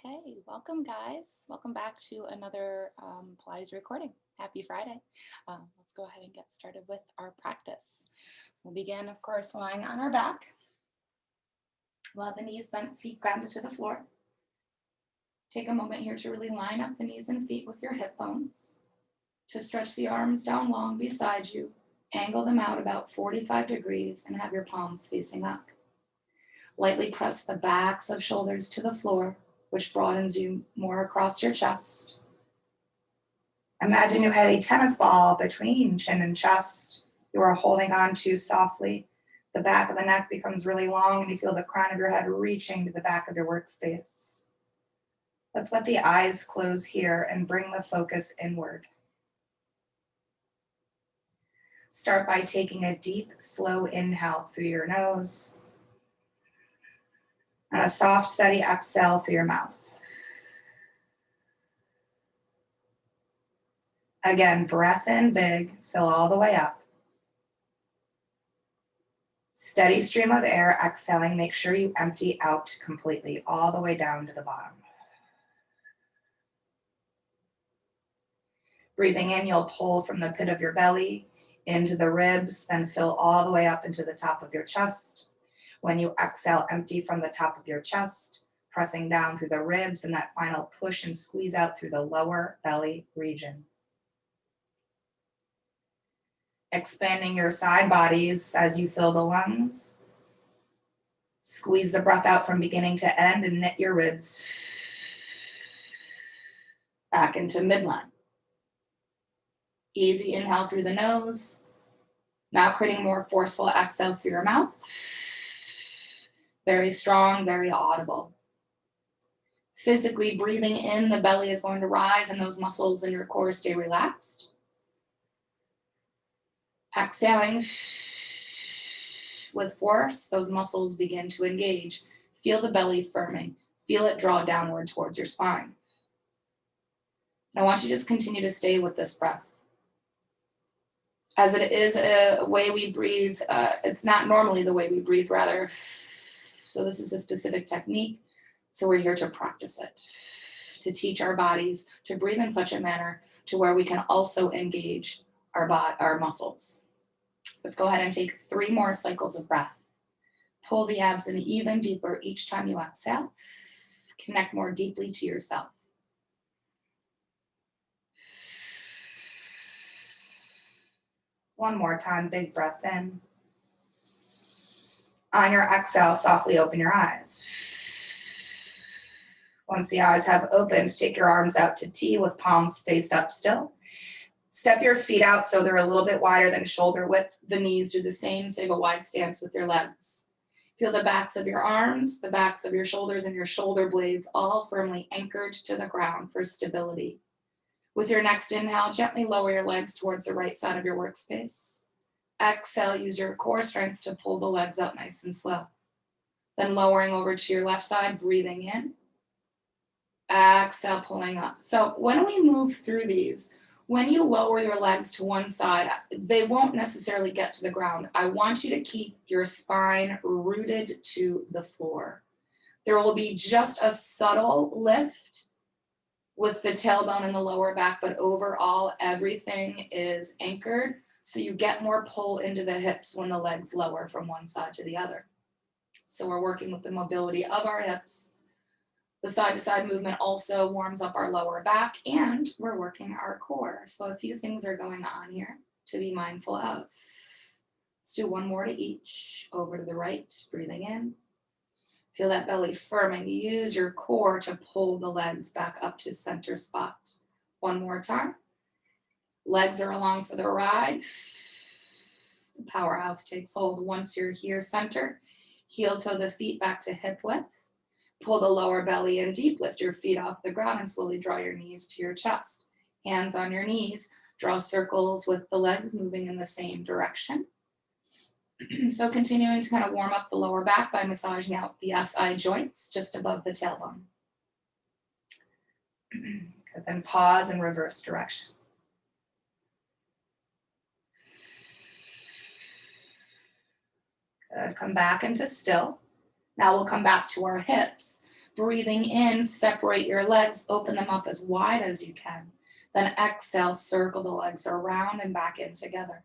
Okay, welcome guys. Welcome back to another Pilates recording. Happy Friday. Let's go ahead and get started with our practice. We'll begin, of course, lying on our back. We'll have the knees bent, feet grounded to the floor. Take a moment here to really line up the knees and feet with your hip bones. To stretch the arms down long beside you, angle them out about 45 degrees and have your palms facing up. Lightly press the backs of shoulders to the floor, which broadens you more across your chest. Imagine you had a tennis ball between chin and chest. You are holding on to softly. The back of the neck becomes really long and you feel the crown of your head reaching to the back of your workspace. Let's let the eyes close here and bring the focus inward. Start by taking a deep, slow inhale through your nose and a soft, steady exhale through your mouth. Again, breath in big, fill all the way up. Steady stream of air, exhaling, make sure you empty out completely, all the way down to the bottom. Breathing in, you'll pull from the pit of your belly into the ribs, then fill all the way up into the top of your chest. When you exhale, empty from the top of your chest, pressing down through the ribs and that final push and squeeze out through the lower belly region. Expanding your side bodies as you fill the lungs. Squeeze the breath out from beginning to end and knit your ribs back into midline. Easy inhale through the nose. Now creating more forceful exhale through your mouth. Very strong, very audible. Physically breathing in, the belly is going to rise and those muscles in your core stay relaxed. Exhaling with force, those muscles begin to engage. Feel the belly firming. Feel it draw downward towards your spine. And I want you to just continue to stay with this breath. As it is a way we breathe, it's not normally the way we breathe, rather. So this is a specific technique. So we're here to practice it, to teach our bodies to breathe in such a manner to where we can also engage our muscles. Let's go ahead and take 3 more cycles of breath. Pull the abs in even deeper each time you exhale. Connect more deeply to yourself. One more time, big breath in. On your exhale, softly open your eyes. Once the eyes have opened, take your arms out to T with palms faced up still. Step your feet out so they're a little bit wider than shoulder width. The knees do the same, so you have a wide stance with your legs. Feel the backs of your arms, the backs of your shoulders, and your shoulder blades all firmly anchored to the ground for stability. With your next inhale, gently lower your legs towards the right side of your workspace. Exhale, use your core strength to pull the legs up nice and slow. Then lowering over to your left side, breathing in. Exhale, pulling up. So when we move through these, when you lower your legs to one side, they won't necessarily get to the ground. I want you to keep your spine rooted to the floor. There will be just a subtle lift with the tailbone and the lower back, but overall, everything is anchored, so you get more pull into the hips when the legs lower from one side to the other. So we're working with the mobility of our hips. The side-to-side movement also warms up our lower back, and we're working our core. So a few things are going on here to be mindful of. Let's do one more to each. Over to the right, breathing in. Feel that belly firming. Use your core to pull the legs back up to center spot. One more time. Legs are along for the ride. The powerhouse takes hold. Once you're here, center. Heel toe the feet back to hip width. Pull the lower belly in deep, lift your feet off the ground and slowly draw your knees to your chest. Hands on your knees, draw circles with the legs moving in the same direction. So continuing to kind of warm up the lower back by massaging out the SI joints just above the tailbone. Good, then pause and reverse direction. Good, come back into still. Now we'll come back to our hips. Breathing in, separate your legs, open them up as wide as you can. Then exhale, circle the legs around and back in together.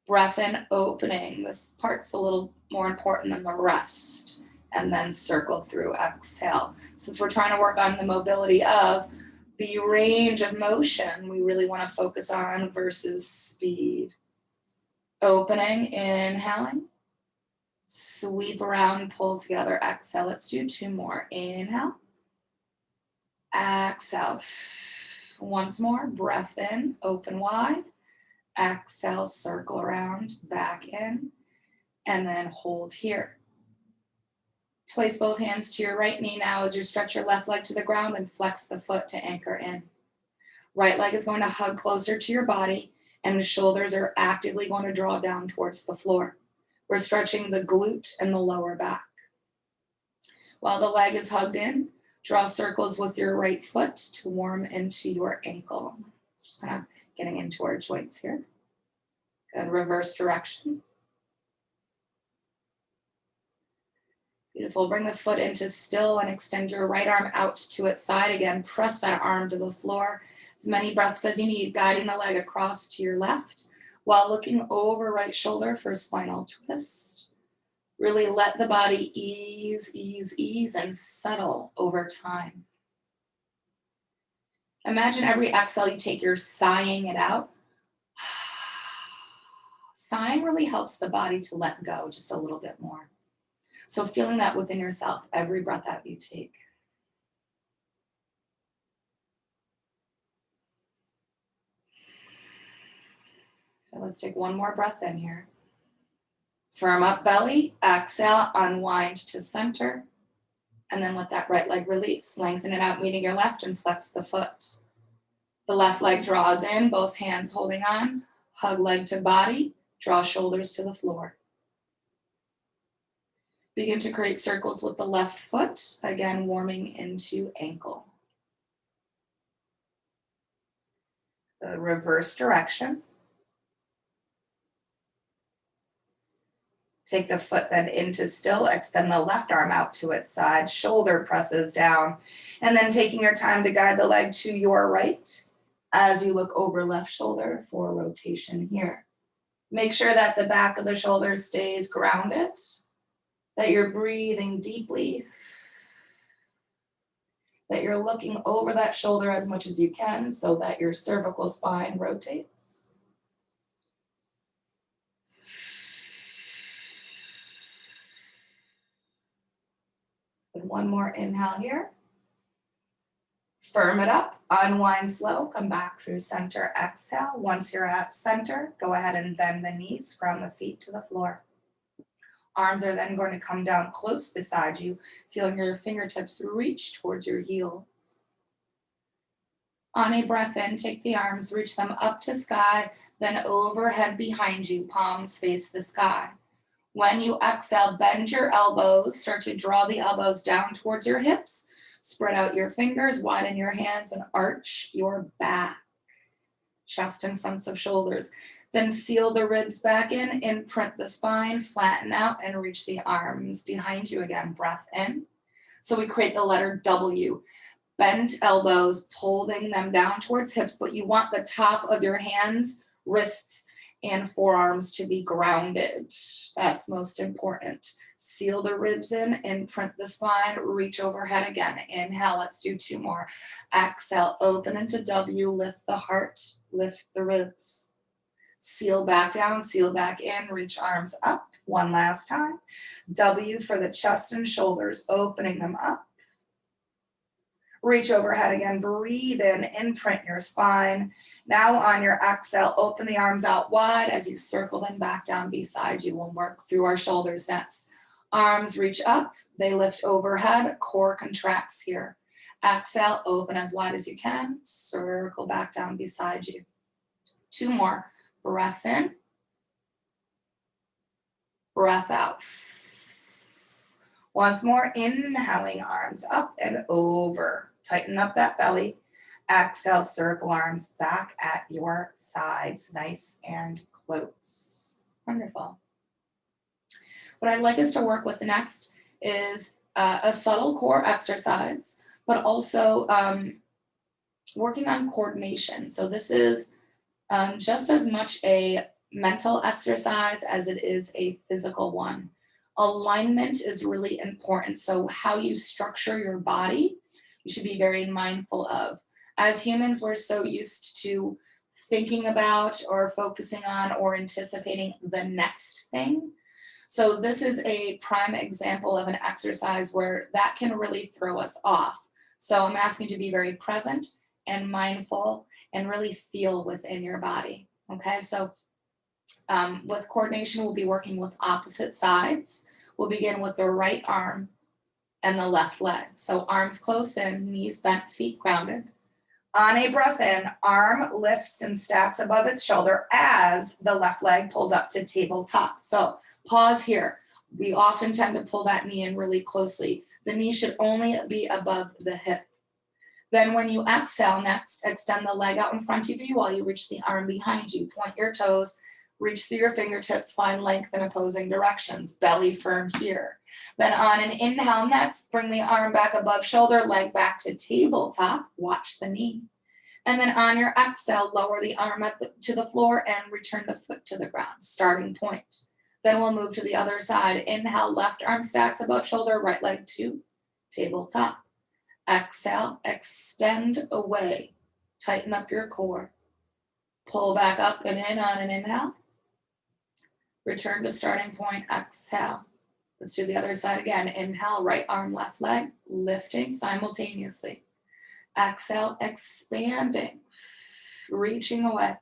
Breath in, opening. This part's a little more important than the rest. And then circle through, exhale. Since we're trying to work on the mobility of the range of motion, we really want to focus on versus speed. Opening, inhaling. Sweep around, pull together, exhale. Let's do 2 more. Inhale. Exhale. Once more, breath in, open wide. Exhale, circle around, back in, and then hold here. Place both hands to your right knee now as you stretch your left leg to the ground and flex the foot to anchor in. Right leg is going to hug closer to your body, and the shoulders are actively going to draw down towards the floor. We're stretching the glute and the lower back. While the leg is hugged in, draw circles with your right foot to warm into your ankle. Just kind of getting into our joints here. Good, reverse direction. Beautiful, bring the foot into still and extend your right arm out to its side. Again, press that arm to the floor. As many breaths as you need, guiding the leg across to your left while looking over right shoulder for a spinal twist. Really let the body ease, ease, ease, and settle over time. Imagine every exhale you take, you're sighing it out. Sighing really helps the body to let go just a little bit more. So feeling that within yourself, every breath out you take. So let's take 1 more breath in here. Firm up belly, exhale, unwind to center. And then let that right leg release. Lengthen it out, meeting your left, and flex the foot. The left leg draws in, both hands holding on. Hug leg to body, draw shoulders to the floor. Begin to create circles with the left foot, again warming into ankle. The reverse direction. Take the foot then into still, extend the left arm out to its side, shoulder presses down, and then taking your time to guide the leg to your right as you look over left shoulder for rotation here. Make sure that the back of the shoulder stays grounded, that you're breathing deeply, that you're looking over that shoulder as much as you can so that your cervical spine rotates. And 1 more inhale here. Firm it up, unwind slow, come back through center, exhale. Once you're at center, go ahead and bend the knees, ground the feet to the floor. Arms are then going to come down close beside you, feeling your fingertips reach towards your heels. On a breath in, take the arms, reach them up to sky, then overhead behind you, palms face the sky. When you exhale, bend your elbows, start to draw the elbows down towards your hips, spread out your fingers, widen your hands, and arch your back. Chest in front of shoulders. Then seal the ribs back in, imprint the spine, flatten out, and reach the arms behind you again. Breath in. So we create the letter W. Bent elbows, pulling them down towards hips, but you want the top of your hands, wrists, and forearms to be grounded. That's most important. Seal the ribs in, imprint the spine, reach overhead again. Inhale, let's do 2 more. Exhale, open into W, lift the heart, lift the ribs. Seal back down, seal back in, reach arms up. 1 last time. W for the chest and shoulders, opening them up. Reach overhead again, breathe in, imprint your spine. Now on your exhale, open the arms out wide as you circle them back down beside you. We'll work through our shoulders next. Arms reach up, they lift overhead, core contracts here. Exhale, open as wide as you can, circle back down beside you. 2 more, breath in, breath out. Once more, inhaling, arms up and over. Tighten up that belly. Exhale, circle arms back at your sides, nice and close. Wonderful. What I'd like us to work with next is a subtle core exercise, but also working on coordination. So this is just as much a mental exercise as it is a physical one. Alignment is really important. So how you structure your body, you should be very mindful of. As humans, we're so used to thinking about or focusing on or anticipating the next thing. So this is a prime example of an exercise where that can really throw us off. So I'm asking you to be very present and mindful and really feel within your body. Okay, so with coordination, we'll be working with opposite sides. We'll begin with the right arm and the left leg. So arms close in, knees bent, feet grounded. On a breath in, arm lifts and stacks above its shoulder as the left leg pulls up to tabletop. So pause here. We often tend to pull that knee in really closely. The knee should only be above the hip. Then when you exhale, next, extend the leg out in front of you while you reach the arm behind you. Point your toes, reach through your fingertips, find length in opposing directions. Belly firm here. Then on an inhale next, bring the arm back above shoulder, leg back to tabletop. Watch the knee. And then on your exhale, lower the arm to the floor and return the foot to the ground. Starting point. Then we'll move to the other side. Inhale, left arm stacks above shoulder, right leg to tabletop. Exhale, extend away, tighten up your core. Pull back up and in on an inhale. Return to starting point, exhale. Let's do the other side again. Inhale, right arm, left leg, lifting simultaneously. Exhale, expanding, reaching away.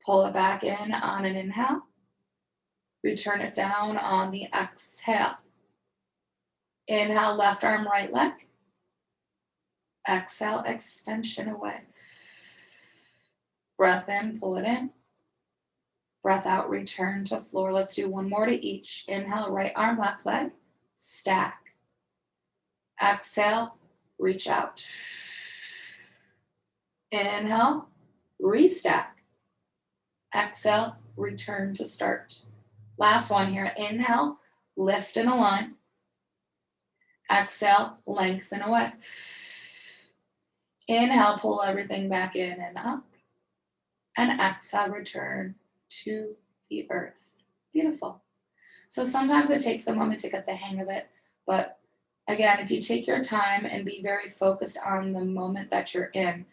Pull it back in on an inhale. Return it down on the exhale. Inhale, left arm, right leg. Exhale, extension away. Breath in, pull it in. Breath out, return to floor. Let's do one more to each. Inhale, right arm, left leg, stack. Exhale, reach out. Inhale, restack. Exhale, return to start. Last one here. Inhale, lift and align. Exhale, lengthen away. Inhale, pull everything back in and up. And exhale, return to the earth. Beautiful. So sometimes it takes a moment to get the hang of it. But again, if you take your time and be very focused on the moment that you're in,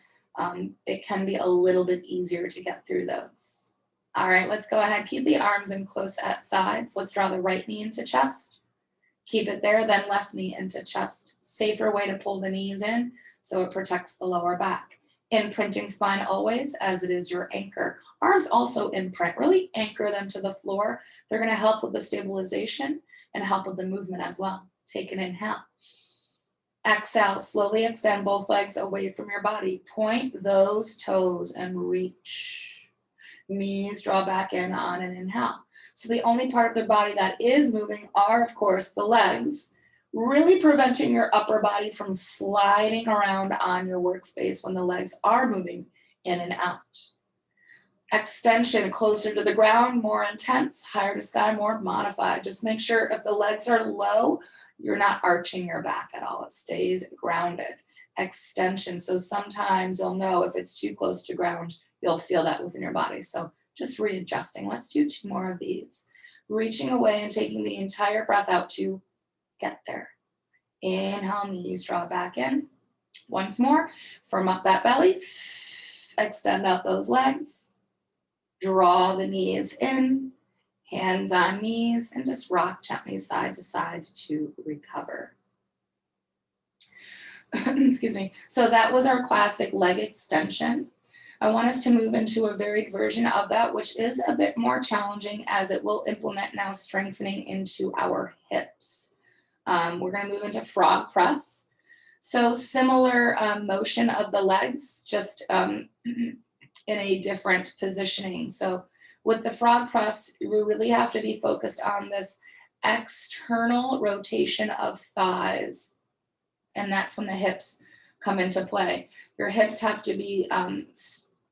it can be a little bit easier to get through those. All right, let's go ahead. Keep the arms in close at sides. Let's draw the right knee into chest. Keep it there, then left knee into chest. Safer way to pull the knees in so it protects the lower back. Imprinting spine always as it is your anchor. Arms also imprint, really anchor them to the floor. They're gonna help with the stabilization and help with the movement as well. Take an inhale. Exhale, slowly extend both legs away from your body. Point those toes and reach. Knees draw back in on an inhale. So the only part of the body that is moving are, of course, the legs, really preventing your upper body from sliding around on your workspace when the legs are moving in and out. Extension closer to the ground, more intense, higher to sky, more modified. Just make sure if the legs are low, you're not arching your back at all. It stays grounded. Extension. So sometimes you'll know if it's too close to ground, you'll feel that within your body. So just readjusting. Let's do 2 more of these. Reaching away and taking the entire breath out to get there. Inhale, knees draw back in. Once more, firm up that belly. Extend out those legs. Draw the knees in. Hands on knees and just rock gently side to side to recover. Excuse me. So that was our classic leg extension. I want us to move into a varied version of that, which is a bit more challenging as it will implement now strengthening into our hips. We're going to move into frog press. So similar motion of the legs, just in a different positioning. So with the frog press, we really have to be focused on this external rotation of thighs. And that's when the hips come into play. Your hips have to be,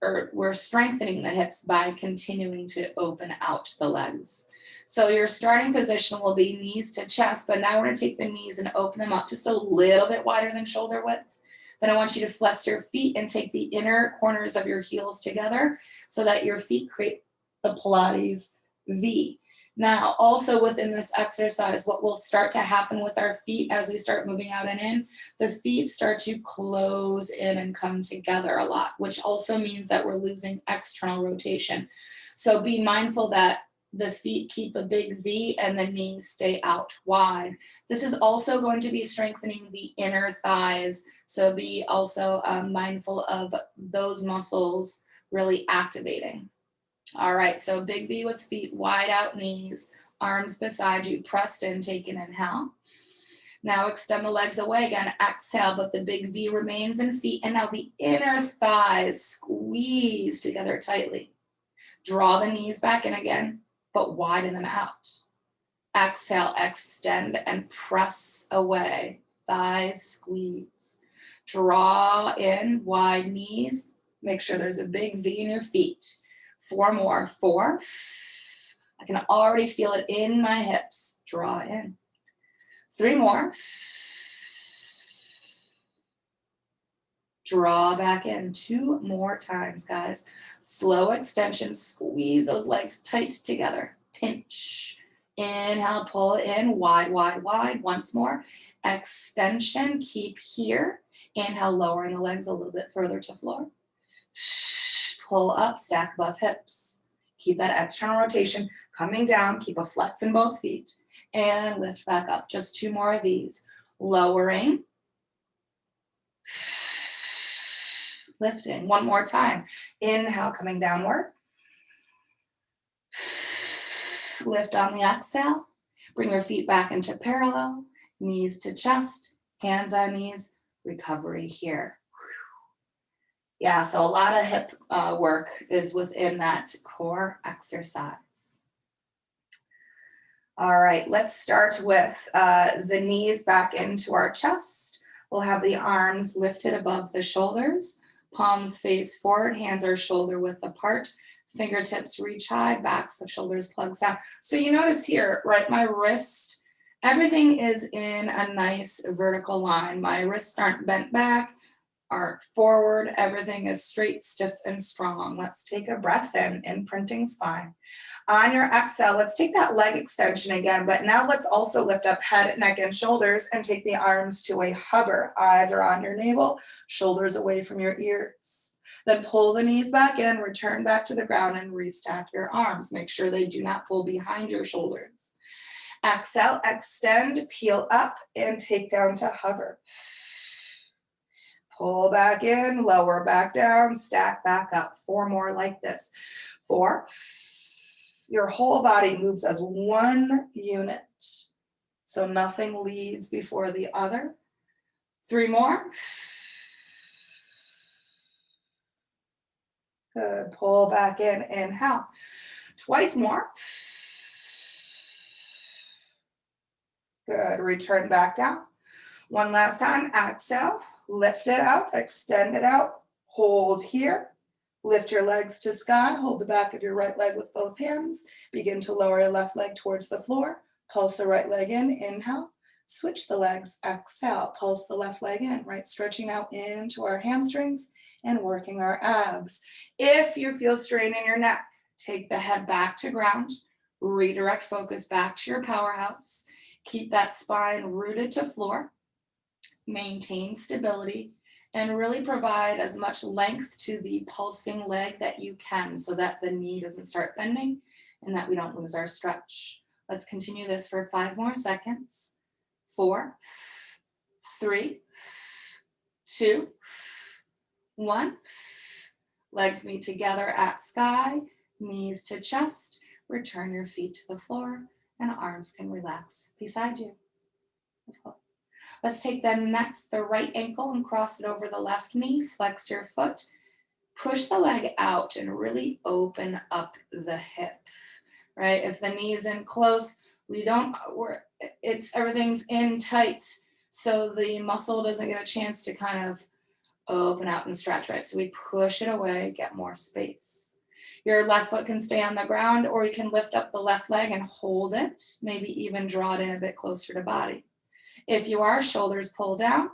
or we're strengthening the hips by continuing to open out the legs. So your starting position will be knees to chest, but now we're gonna take the knees and open them up just a little bit wider than shoulder width. Then I want you to flex your feet and take the inner corners of your heels together so that your feet create the Pilates V. Now, also within this exercise, what will start to happen with our feet as we start moving out and in, the feet start to close in and come together a lot, which also means that we're losing external rotation. So be mindful that the feet keep a big V and the knees stay out wide. This is also going to be strengthening the inner thighs. So be also mindful of those muscles really activating. All right, so big V with feet, wide out knees, arms beside you, pressed in, take an inhale. Now extend the legs away again, exhale, but the big V remains in feet. And now the inner thighs squeeze together tightly. Draw the knees back in again, but widen them out. Exhale, extend and press away. Thighs squeeze. Draw in, wide knees. Make sure there's a big V in your feet. 4 more. 4. I can already feel it in my hips. Draw in. 3 more. Draw back in. 2 more times, guys. Slow extension. Squeeze those legs tight together. Pinch. Inhale, pull in. Wide, wide, wide. Once more. Extension. Keep here. Inhale, lowering the legs a little bit further to floor. Pull up, stack above hips. Keep that external rotation coming down. Keep a flex in both feet. And lift back up. Just 2 more of these. Lowering. Lifting. 1 more time. Inhale, coming downward. Lift on the exhale. Bring your feet back into parallel. Knees to chest. Hands on knees. Recovery here. Yeah, so a lot of hip work is within that core exercise. All right, let's start with the knees back into our chest. We'll have the arms lifted above the shoulders, palms face forward, hands are shoulder width apart, fingertips reach high, backs of shoulders plugs down. So you notice here, right, my wrist, everything is in a nice vertical line. My wrists aren't bent back, aren't forward, everything is straight, stiff, and strong. Let's take a breath in, imprinting spine. On your exhale, let's take that leg extension again, but now let's also lift up head, neck, and shoulders and take the arms to a hover. Eyes are on your navel, shoulders away from your ears. Then pull the knees back in, return back to the ground, and restack your arms. Make sure they do not pull behind your shoulders. Exhale, extend, peel up, and take down to hover. Pull back in, lower back down, stack back up. 4 more like this. 4. Your whole body moves as one unit. So nothing leads before the other. 3 more. Good. Pull back in, inhale. Twice more. Good. Return back down. 1 last time. Exhale. Lift it out. Extend it out. Hold here. Lift your legs to sky. Hold the back of your right leg with both hands. Begin to lower your left leg towards the floor. Pulse the right leg in. Inhale. Switch the legs. Exhale. Pulse the left leg in. Right, stretching out into our hamstrings and working our abs. If you feel strain in your neck, take the head back to ground. Redirect focus back to your powerhouse. Keep that spine rooted to floor. Maintain stability. And really provide as much length to the pulsing leg that you can so that the knee doesn't start bending and that we don't lose our stretch. Let's continue this for 5 more seconds. 4, 3, 2, 1. Legs meet together at sky, knees to chest. Return your feet to the floor and arms can relax beside you. Let's take then next the right ankle and cross it over the left knee. Flex your foot. Push the leg out and really open up the hip, right? If the knee's in close, everything's in tight, so the muscle doesn't get a chance to kind of open out and stretch, right? So we push it away, get more space. Your left foot can stay on the ground, or you can lift up the left leg and hold it, maybe even draw it in a bit closer to body. If you are, shoulders pull down,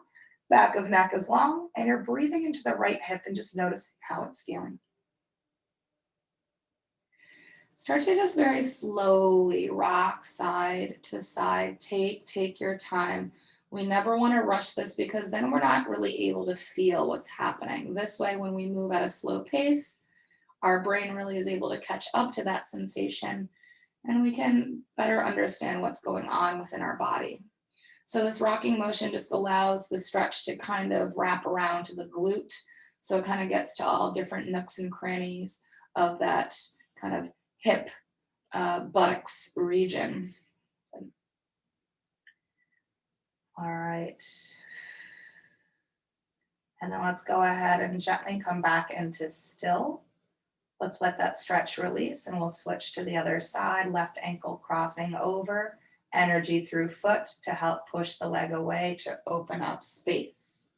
back of neck is long, and you're breathing into the right hip and just noticing how it's feeling. Start to just very slowly rock side to side. Take your time. We never want to rush this because then we're not really able to feel what's happening. This way, when we move at a slow pace, our brain really is able to catch up to that sensation and we can better understand what's going on within our body. So this rocking motion just allows the stretch to kind of wrap around to the glute. So it kind of gets to all different nooks and crannies of that kind of hip buttocks region. All right. And then let's go ahead and gently come back into still. Let's let that stretch release and we'll switch to the other side, left ankle crossing over, energy through foot to help push the leg away to open up space.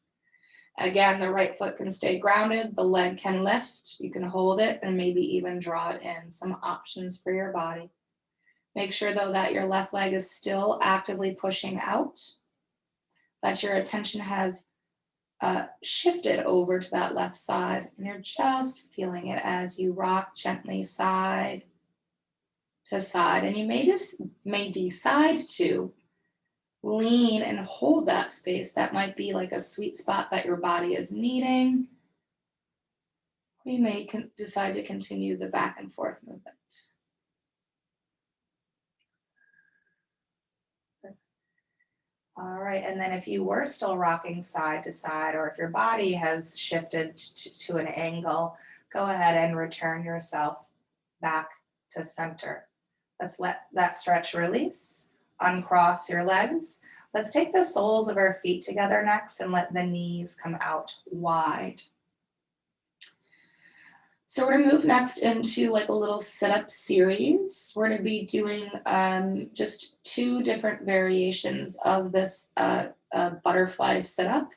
Again, the right foot can stay grounded, the leg can lift, you can hold it and maybe even draw it in. Some options for your body. Make sure though that your left leg is still actively pushing out, that your attention has shifted over to that left side and you're just feeling it as you rock gently side to side. And you may decide to lean and hold that space. That might be like a sweet spot that your body is needing. We may decide to continue the back and forth movement. All right, and then if you were still rocking side to side, or if your body has shifted to an angle, go ahead and return yourself back to center. Let's let that stretch release. Uncross your legs. Let's take the soles of our feet together next and let the knees come out wide. So we're gonna move next into like a little sit-up series. We're gonna be doing just 2 different variations of this butterfly sit-up.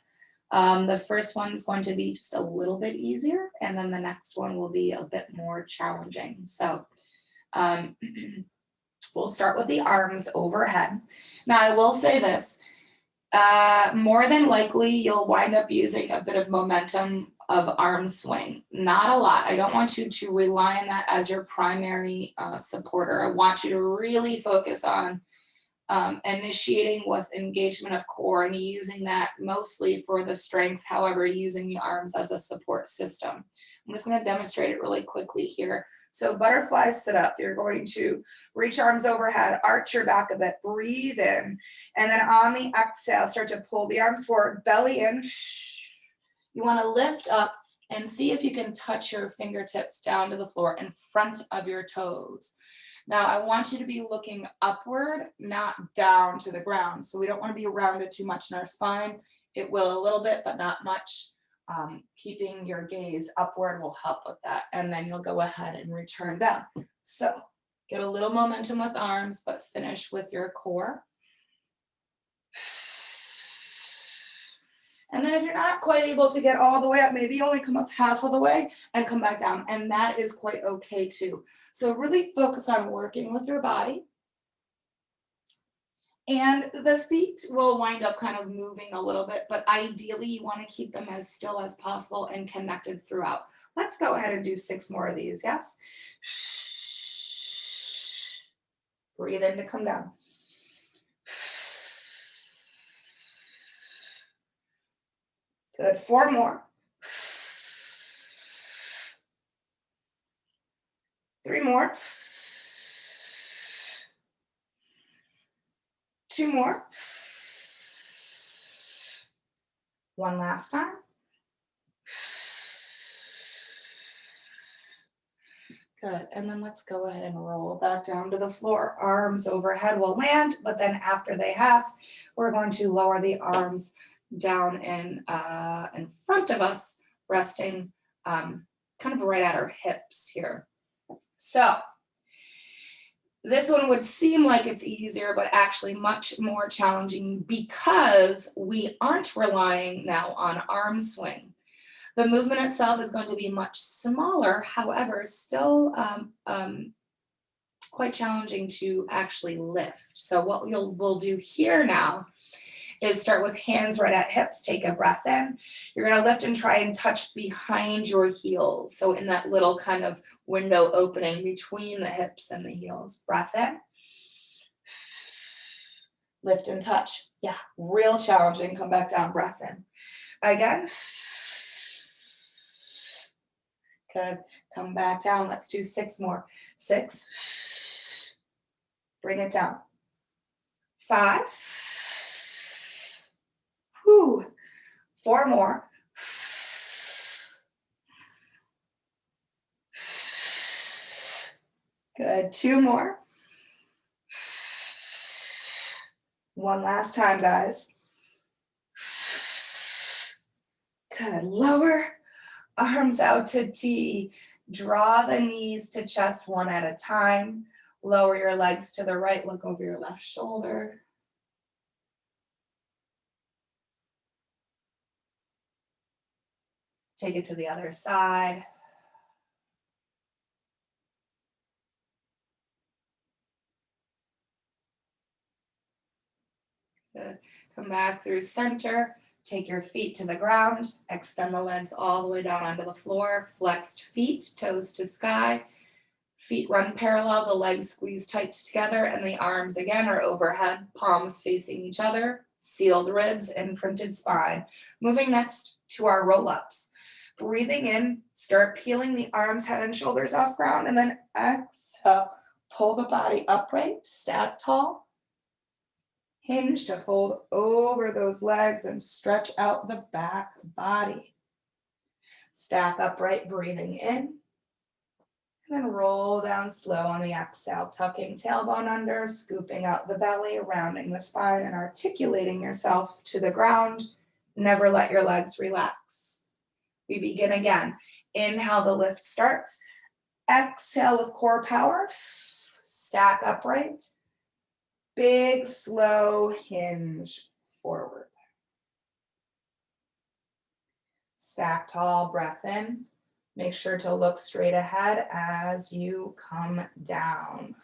The first one's going to be just a little bit easier, and then the next one will be a bit more challenging. So we'll start with the arms overhead. Now I will say this, more than likely you'll wind up using a bit of momentum of arm swing, not a lot. I don't want you to rely on that as your primary supporter. I want you to really focus on initiating with engagement of core and using that mostly for the strength, however, using the arms as a support system. I'm just going to demonstrate it really quickly here. So butterfly sit up, you're going to reach arms overhead, arch your back a bit, breathe in, and then on the exhale, start to pull the arms forward, belly in. You want to lift up and see if you can touch your fingertips down to the floor in front of your toes. Now, I want you to be looking upward, not down to the ground. So we don't want to be rounded too much in our spine. It will a little bit, but not much. Keeping your gaze upward will help with that. And then you'll go ahead and return down. So get a little momentum with arms, but finish with your core. And then if you're not quite able to get all the way up, maybe you only come up half of the way and come back down. And that is quite okay too. So really focus on working with your body. And the feet will wind up kind of moving a little bit, but ideally you want to keep them as still as possible and connected throughout. Let's go ahead and do 6 more of these, yes? Breathe in to come down. Good, 4 more. 3 more. 2 more. 1 last time. Good, and then let's go ahead and roll back down to the floor. Arms overhead will land, but then after they have, we're going to lower the arms down in front of us, resting kind of right at our hips here. So this one would seem like it's easier, but actually much more challenging because we aren't relying now on arm swing. The movement itself is going to be much smaller, however, still quite challenging to actually lift. So what we'll do here now is start with hands right at hips. Take a breath in. You're going to lift and try and touch behind your heels. So in that little kind of window opening between the hips and the heels. Breath in. Lift and touch. Yeah, real challenging. Come back down. Breath in. Again. Good. Come back down. Let's do 6 more. 6. Bring it down. 5. Whew. 4 more. Good. 2 more. 1 last time, guys. Good. Lower arms out to T. Draw the knees to chest one at a time. Lower your legs to the right. Look over your left shoulder. Take it to the other side. Good. Come back through center. Take your feet to the ground. Extend the legs all the way down onto the floor. Flexed feet, toes to sky. Feet run parallel, the legs squeeze tight together, and the arms again are overhead, palms facing each other, sealed ribs, imprinted spine. Moving next to our roll-ups. Breathing in, start peeling the arms, head, and shoulders off ground, and then exhale. Pull the body upright, stack tall. Hinge to fold over those legs and stretch out the back body. Stack upright, breathing in. And then roll down slow on the exhale, tucking tailbone under, scooping out the belly, rounding the spine, and articulating yourself to the ground. Never let your legs relax. We begin again. Inhale, the lift starts. Exhale with core power. Stack upright. Big, slow hinge forward. Stack tall, breath in. Make sure to look straight ahead as you come down.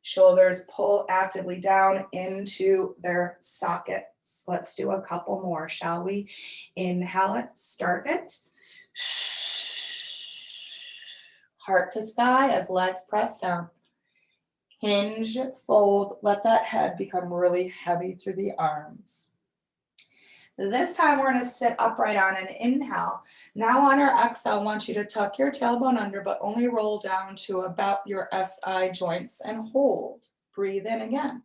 Shoulders pull actively down into their sockets. Let's do a couple more, shall we? Inhale it, start it. Heart to sky as legs press down. Hinge, fold, let that head become really heavy through the arms. This time we're going to sit upright on an inhale. Now on our exhale, I want you to tuck your tailbone under, but only roll down to about your SI joints and hold. Breathe in again.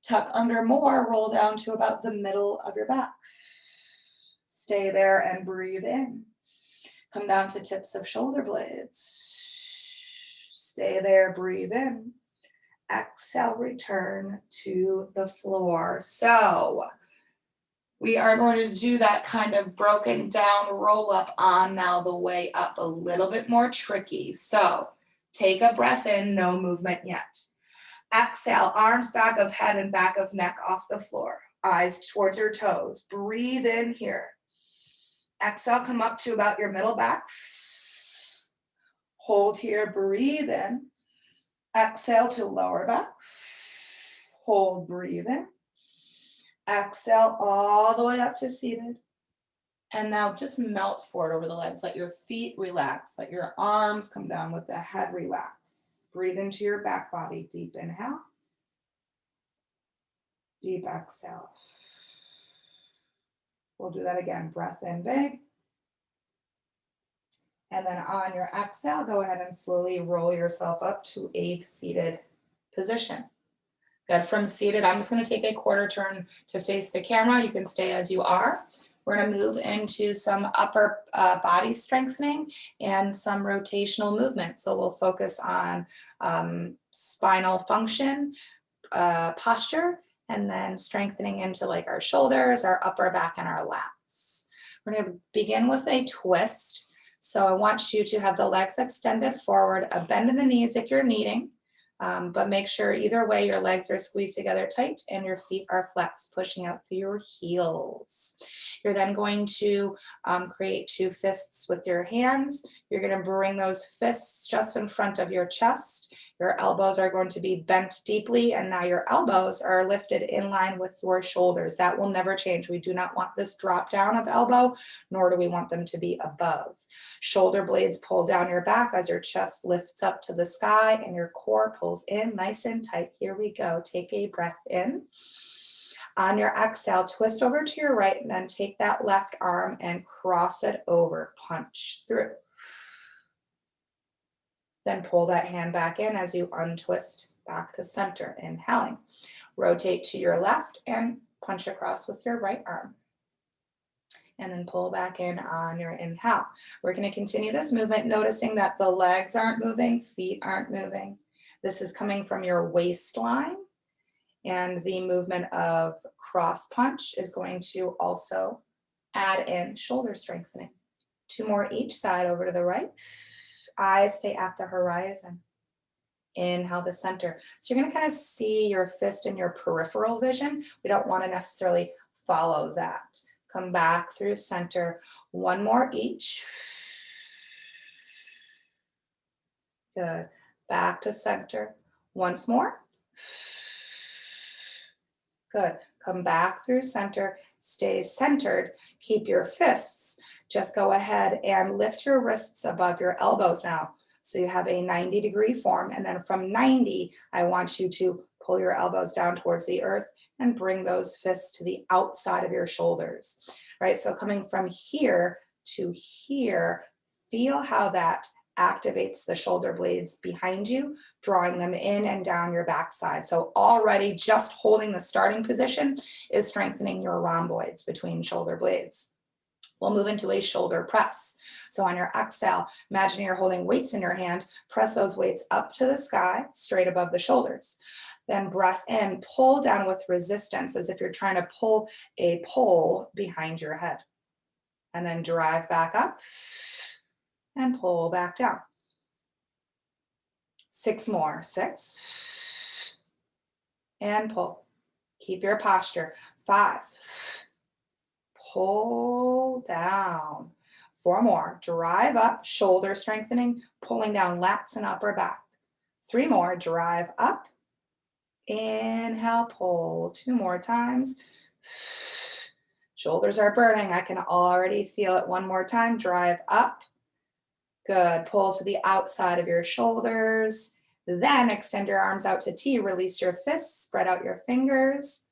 Tuck under more, roll down to about the middle of your back. Stay there and breathe in. Come down to tips of shoulder blades. Stay there, breathe in. Exhale, return to the floor. So we are going to do that kind of broken down roll up on now the way up, a little bit more tricky. So take a breath in, no movement yet. Exhale, arms back of head and back of neck off the floor. Eyes towards your toes. Breathe in here. Exhale, come up to about your middle back. Hold here, breathe in. Exhale to lower back. Hold, breathe in. Exhale all the way up to seated. And now just melt forward over the legs. Let your feet relax. Let your arms come down. Let the head relax. Breathe into your back body. Deep inhale. Deep exhale. We'll do that again. Breath in big. And then on your exhale, go ahead and slowly roll yourself up to a seated position. Good. From seated, I'm just going to take a quarter turn to face the camera. You can stay as you are. We're going to move into some upper body strengthening and some rotational movement. So we'll focus on spinal function, posture, and then strengthening into like our shoulders, our upper back, and our lats. We're going to begin with a twist. So I want you to have the legs extended forward, a bend in the knees if you're needing. But make sure either way your legs are squeezed together tight and your feet are flexed, pushing out through your heels. You're then going to create two fists with your hands. You're going to bring those fists just in front of your chest. Your elbows are going to be bent deeply, and now your elbows are lifted in line with your shoulders. That will never change. We do not want this drop down of elbow, nor do we want them to be above. Shoulder blades pull down your back as your chest lifts up to the sky and your core pulls in nice and tight. Here we go. Take a breath in. On your exhale, twist over to your right and then take that left arm and cross it over. Punch through. Then pull that hand back in as you untwist back to center, inhaling. Rotate to your left and punch across with your right arm. And then pull back in on your inhale. We're going to continue this movement, noticing that the legs aren't moving, feet aren't moving. This is coming from your waistline, and the movement of cross punch is going to also add in shoulder strengthening. Two more each side, over to the right. Eyes stay at the horizon. Inhale to center. So you're going to kind of see your fist in your peripheral vision. We don't want to necessarily follow that. Come back through center. One more each. Good. Back to center. Once more. Good. Come back through center. Stay centered. Keep your fists. Just go ahead and lift your wrists above your elbows now. So you have a 90-degree form. And then from 90, I want you to pull your elbows down towards the earth and bring those fists to the outside of your shoulders. Right? So coming from here to here, feel how that activates the shoulder blades behind you, drawing them in and down your backside. So already just holding the starting position is strengthening your rhomboids between shoulder blades. We'll move into a shoulder press. So on your exhale, imagine you're holding weights in your hand. Press those weights up to the sky, straight above the shoulders. Then breath in, pull down with resistance as if you're trying to pull a pole behind your head. And then drive back up and pull back down. 6 more. 6. And pull. Keep your posture. 5. Pull down. 4 more. Drive up, shoulder strengthening, pulling down lats and upper back. 3 more. Drive up. Inhale, pull. 2 more times. Shoulders are burning. I can already feel it. 1 more time. Drive up. Good. Pull to the outside of your shoulders. Then extend your arms out to T. Release your fists. Spread out your fingers.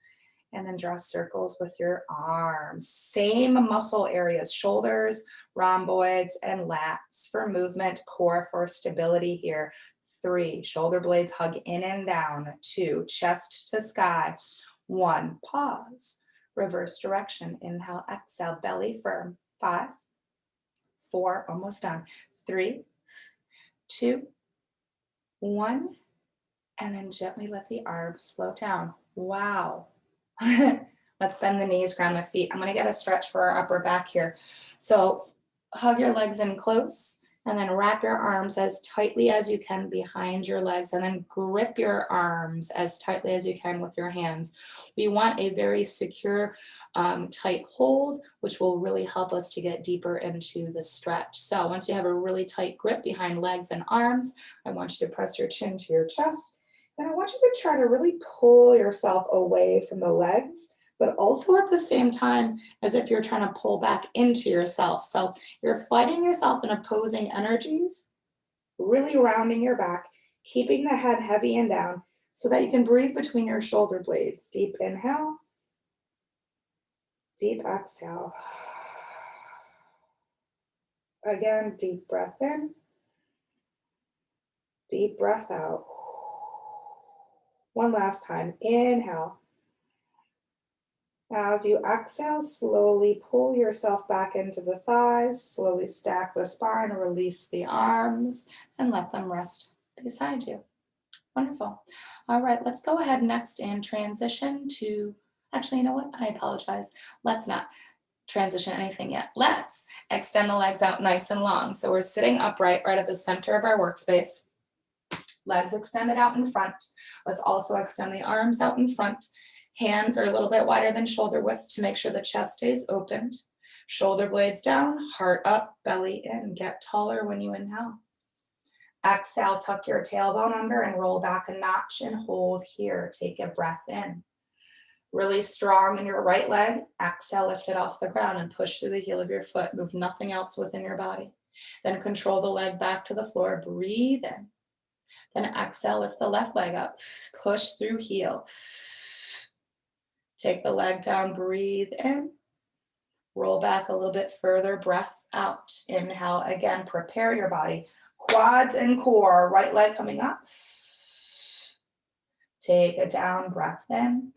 And then draw circles with your arms. Same muscle areas, shoulders, rhomboids, and lats for movement, core for stability here. 3, shoulder blades hug in and down. 2, chest to sky. 1, pause. Reverse direction. Inhale, exhale, belly firm. 5, 4, almost done. 3, 2, 1. And then gently let the arms float down. Wow. Let's bend the knees, ground the feet. I'm going to get a stretch for our upper back here. So hug your legs in close and then wrap your arms as tightly as you can behind your legs and then grip your arms as tightly as you can with your hands. We want a very secure, tight hold, which will really help us to get deeper into the stretch. So once you have a really tight grip behind legs and arms, I want you to press your chin to your chest. And I want you to try to really pull yourself away from the legs, but also at the same time as if you're trying to pull back into yourself. So you're fighting yourself in opposing energies, really rounding your back, keeping the head heavy and down so that you can breathe between your shoulder blades. Deep inhale, deep exhale. Again, deep breath in, deep breath out. One last time, inhale. As you exhale, slowly pull yourself back into the thighs, slowly stack the spine, release the arms, and let them rest beside you. Wonderful. All right, let's go ahead next and transition to, actually, you know what? I apologize. Let's not transition anything yet. Let's extend the legs out nice and long. So we're sitting upright right at the center of our workspace. Legs extended out in front. Let's also extend the arms out in front. Hands are a little bit wider than shoulder width to make sure the chest stays opened. Shoulder blades down, heart up, belly in. Get taller when you inhale. Exhale, tuck your tailbone under and roll back a notch and hold here. Take a breath in. Really strong in your right leg. Exhale, lift it off the ground and push through the heel of your foot. Move nothing else within your body. Then control the leg back to the floor. Breathe in. Then exhale, lift the left leg up. Push through heel. Take the leg down, breathe in. Roll back a little bit further, breath out. Inhale, again, prepare your body. Quads and core, right leg coming up. Take a down breath in.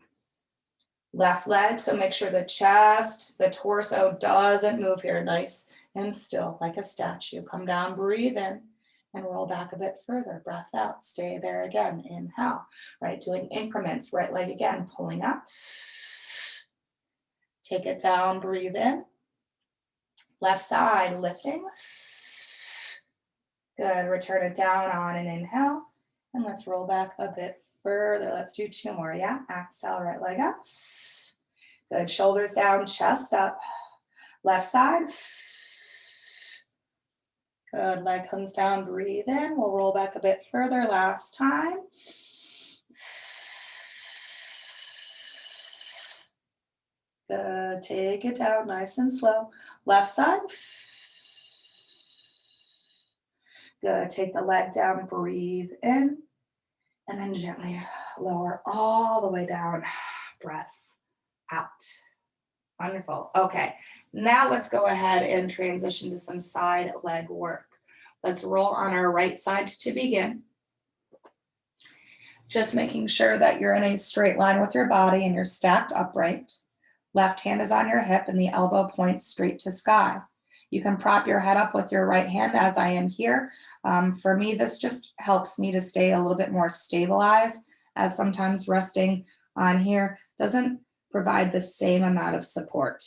Left leg, so make sure the chest, the torso doesn't move here. Nice and still, like a statue. Come down, breathe in, and roll back a bit further. Breath out, stay there again. Inhale, right, doing increments. Right leg again, pulling up. Take it down, breathe in. Left side, lifting. Good, return it down on an inhale. And let's roll back a bit further. Let's do 2 more, yeah? Exhale, right leg up. Good, shoulders down, chest up. Left side. Good, leg comes down, breathe in. We'll roll back a bit further, last time. Good, take it down nice and slow. Left side. Good, take the leg down, breathe in, and then gently lower all the way down. Breath out. Wonderful. Okay, now let's go ahead and transition to some side leg work. Let's roll on our right side to begin. Just making sure that you're in a straight line with your body and you're stacked upright. Left hand is on your hip and the elbow points straight to sky. You can prop your head up with your right hand as I am here. For me, this just helps me to stay a little bit more stabilized, as sometimes resting on here doesn't provide the same amount of support.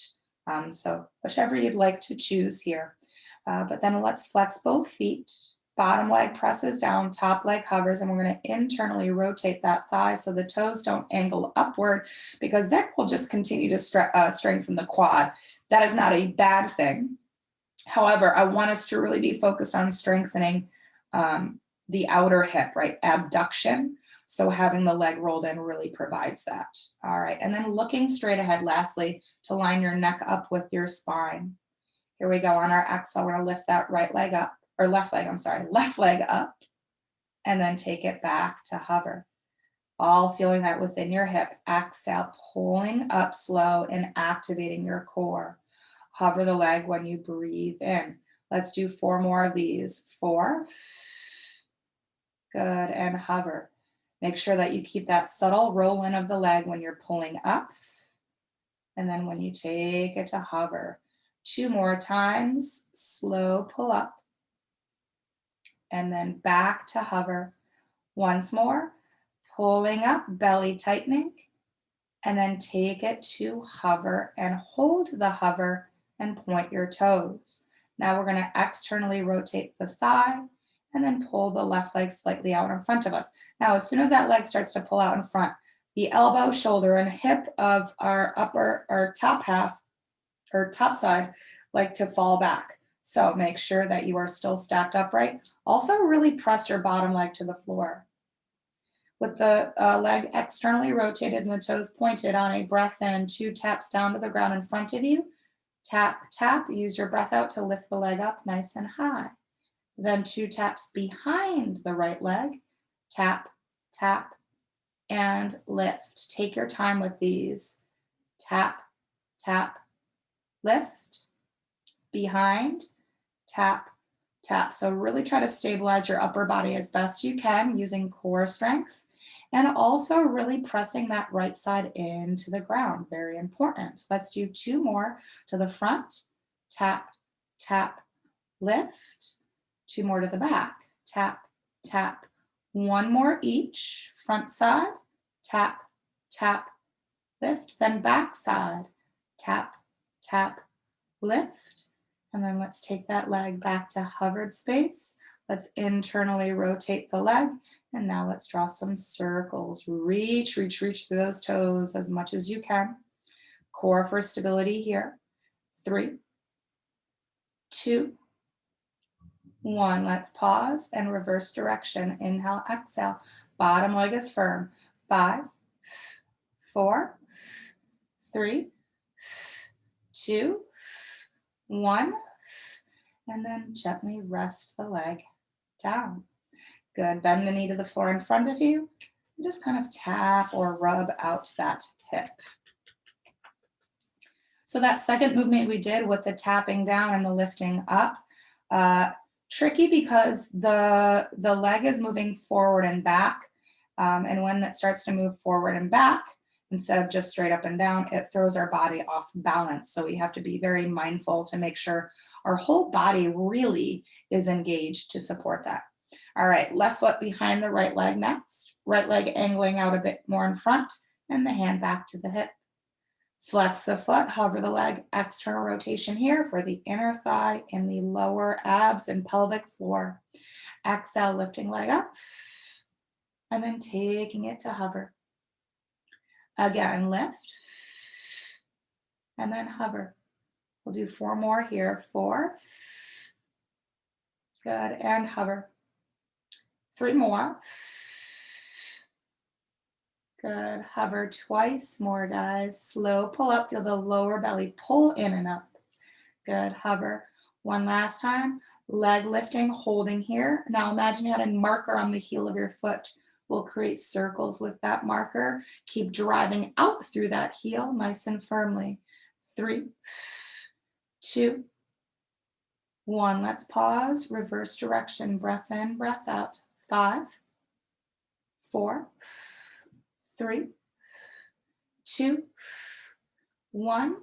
So whichever you'd like to choose here. But then let's flex both feet. Bottom leg presses down, top leg hovers, and we're going to internally rotate that thigh so the toes don't angle upward, because that will just continue to strengthen the quad. That is not a bad thing. However, I want us to really be focused on strengthening the outer hip, right? Abduction. So having the leg rolled in really provides that. All right, and then looking straight ahead, lastly, to line your neck up with your spine. Here we go. On our exhale, we're going to lift that right leg up, or left leg up, and then take it back to hover. All feeling that within your hip. Exhale, pulling up slow and activating your core. Hover the leg when you breathe in. Let's do 4 more of these. 4. Good, and hover. Make sure that you keep that subtle roll in of the leg when you're pulling up. And then when you take it to hover. 2 more times, slow pull up. And then back to hover. Once more, pulling up, belly tightening. And then take it to hover and hold the hover and point your toes. Now we're going to externally rotate the thigh and then pull the left leg slightly out in front of us. Now, as soon as that leg starts to pull out in front, the elbow, shoulder, and hip of our top half or top side like to fall back. So make sure that you are still stacked upright. Also really press your bottom leg to the floor. With the leg externally rotated and the toes pointed, on a breath in, 2 taps down to the ground in front of you. Tap, tap, use your breath out to lift the leg up nice and high. Then 2 taps behind the right leg. Tap, tap, and lift. Take your time with these. Tap, tap, lift. Behind, tap, tap. So really try to stabilize your upper body as best you can using core strength. And also really pressing that right side into the ground. Very important. So let's do 2 more to the front. Tap, tap, lift. 2 more to the back. Tap, tap. 1 more each. Front side. Tap, tap, lift. Then back side. Tap, tap, lift. And then let's take that leg back to hovered space. Let's internally rotate the leg And now let's draw some circles. Reach, reach, reach through those toes as much as you can. Core for stability here. 3, 2, 1. Let's pause and reverse direction. Inhale, exhale. Bottom leg is firm. 5, 4, 3, 2, 1. And then gently rest the leg down. Good. Bend the knee to the floor in front of you. Just kind of tap or rub out that hip. So that second movement we did with the tapping down and the lifting up, tricky because the leg is moving forward and back. And when it starts to move forward and back, instead of just straight up and down, it throws our body off balance. So we have to be very mindful to make sure our whole body really is engaged to support that. All right, left foot behind the right leg next. Right leg angling out a bit more in front and the hand back to the hip. Flex the foot, hover the leg, external rotation here for the inner thigh and the lower abs and pelvic floor. Exhale, lifting leg up and then taking it to hover. Again, lift and then hover. We'll do 4 more here. 4. Good, and hover. 3 more. Good, hover twice more, guys. Slow pull up, feel the lower belly pull in and up. Good, hover. 1 last time, leg lifting, holding here. Now imagine you had a marker on the heel of your foot. We'll create circles with that marker. Keep driving out through that heel, nice and firmly. 3, 2, 1. Let's pause, reverse direction, breath in, breath out. 5, 4, 3, 2, 1.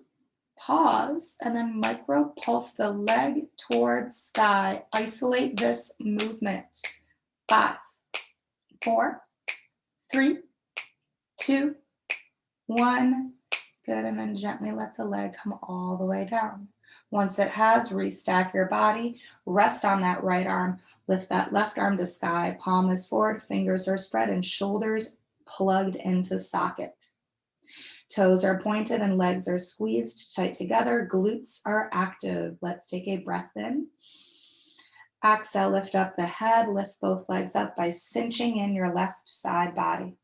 Pause and then micro pulse the leg towards sky. Isolate this movement. 5, 4, 3, 2, 1. Good, and then gently let the leg come all the way down. Once it has, restack your body, rest on that right arm, lift that left arm to sky, palm is forward, fingers are spread, and shoulders plugged into socket. Toes are pointed and legs are squeezed tight together, glutes are active. Let's take a breath in. Exhale, lift up the head, lift both legs up by cinching in your left side body.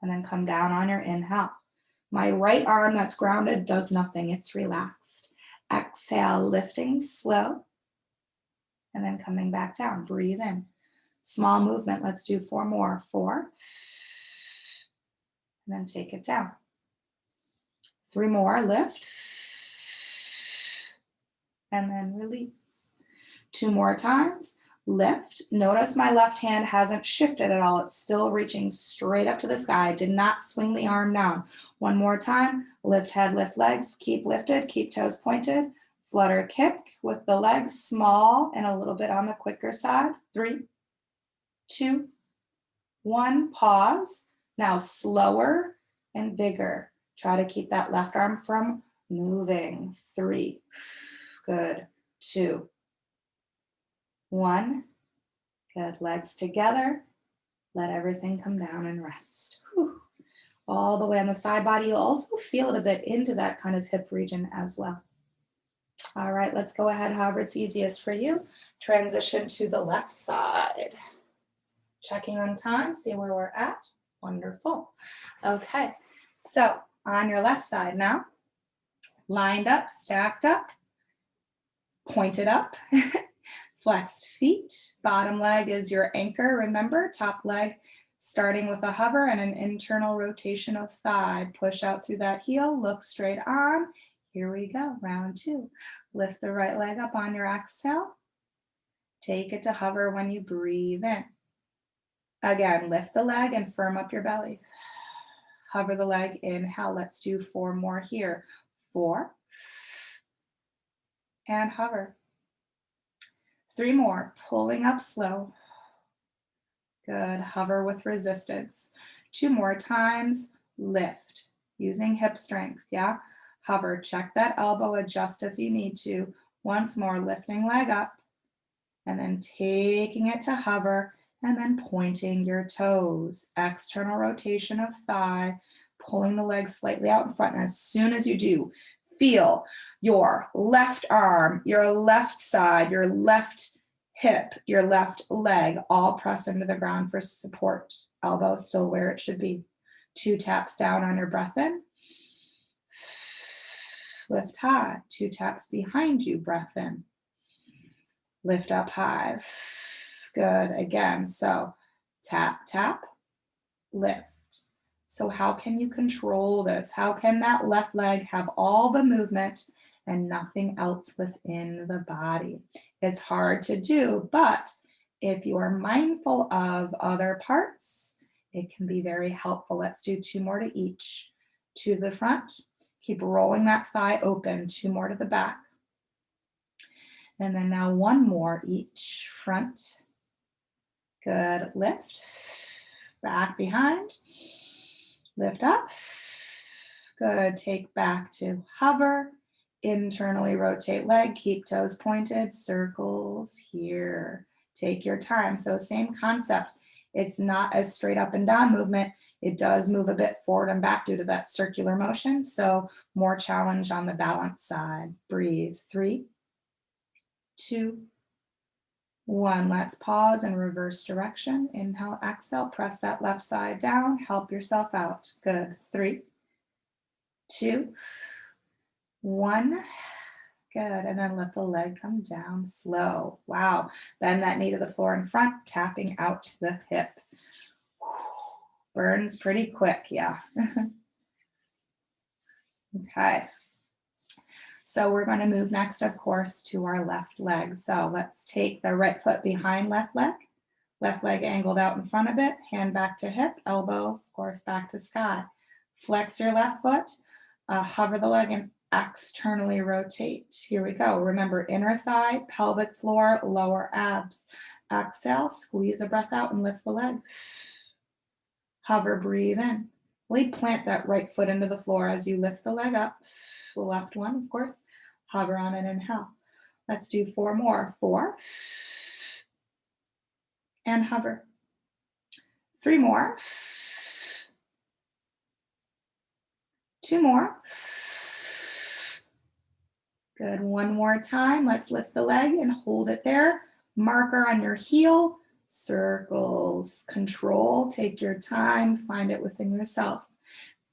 And then come down on your inhale. My right arm that's grounded does nothing, it's relaxed. Exhale, lifting slow, and then coming back down. Breathe in. Small movement, let's do 4 more. 4, and then take it down. 3 more, lift, and then release. 2 more times, lift. Notice my left hand hasn't shifted at all. It's still reaching straight up to the sky. Did not swing the arm down. 1 more time, lift head, lift legs, keep lifted, keep toes pointed. Flutter kick with the legs small and a little bit on the quicker side. 3, 2, 1, pause. Now slower and bigger. Try to keep that left arm from moving. 3, good, 2, 1, good, legs together. Let everything come down and rest. Whew. All the way on the side body. You'll also feel it a bit into that kind of hip region as well. All right, let's go ahead, however it's easiest for you. Transition to the left side. Checking on time, see where we're at. Wonderful. Okay, so on your left side now, lined up, stacked up, pointed up, flexed feet. Bottom leg is your anchor, remember, top leg starting with a hover and an internal rotation of thigh. Push out through that heel, look straight on. Here we go, round 2. Lift the right leg up on your exhale. Take it to hover when you breathe in. Again, lift the leg and firm up your belly. Hover the leg, inhale. Let's do 4 more here. 4, and hover. 3 more, pulling up slow. Good, hover with resistance. 2 more times, lift, using hip strength, yeah? Hover, check that elbow, adjust if you need to. Once more, lifting leg up, and then taking it to hover, And then pointing your toes, external rotation of thigh, pulling the legs slightly out in front. And as soon as you do, feel your left arm, your left side, your left hip, your left leg all press into the ground for support. Elbow still where it should be. 2 taps down on your breath in. Lift high. 2 taps behind you, breath in. Lift up high. Good. Again. So tap, tap, lift. So how can you control this? How can that left leg have all the movement and nothing else within the body? It's hard to do, but if you are mindful of other parts, it can be very helpful. Let's do 2 more to each. To the front. Keep rolling that thigh open. 2 more to the back. And then now 1 more each. Front. Good. Lift. Back behind. Lift up. Good. Take back to hover. Internally rotate leg. Keep toes pointed. Circles here. Take your time. So same concept. It's not as straight up and down movement. It does move a bit forward and back due to that circular motion. So more challenge on the balance side. Breathe. 3, 2, 1. Let's pause and reverse direction. Inhale, exhale, press that left side down. Help yourself out. Good. 3, 2, 1. Good. And then let the leg come down slow. Wow. Bend that knee to the floor in front, tapping out the hip. Burns pretty quick. Yeah. Okay. So we're going to move next, of course, to our left leg. So let's take the right foot behind left leg angled out in front of it, hand back to hip, elbow, of course, back to sky. Flex your left foot, hover the leg and externally rotate. Here we go. Remember, inner thigh, pelvic floor, lower abs. Exhale, squeeze a breath out and lift the leg. Hover, breathe in. Really plant that right foot into the floor as you lift the leg up. The left one, of course. Hover on an inhale. Let's do 4 more. 4. And hover. 3 more. 2 more. Good. 1 more time. Let's lift the leg and hold it there. Marker on your heel. Circles. Control. Take your time. Find it within yourself.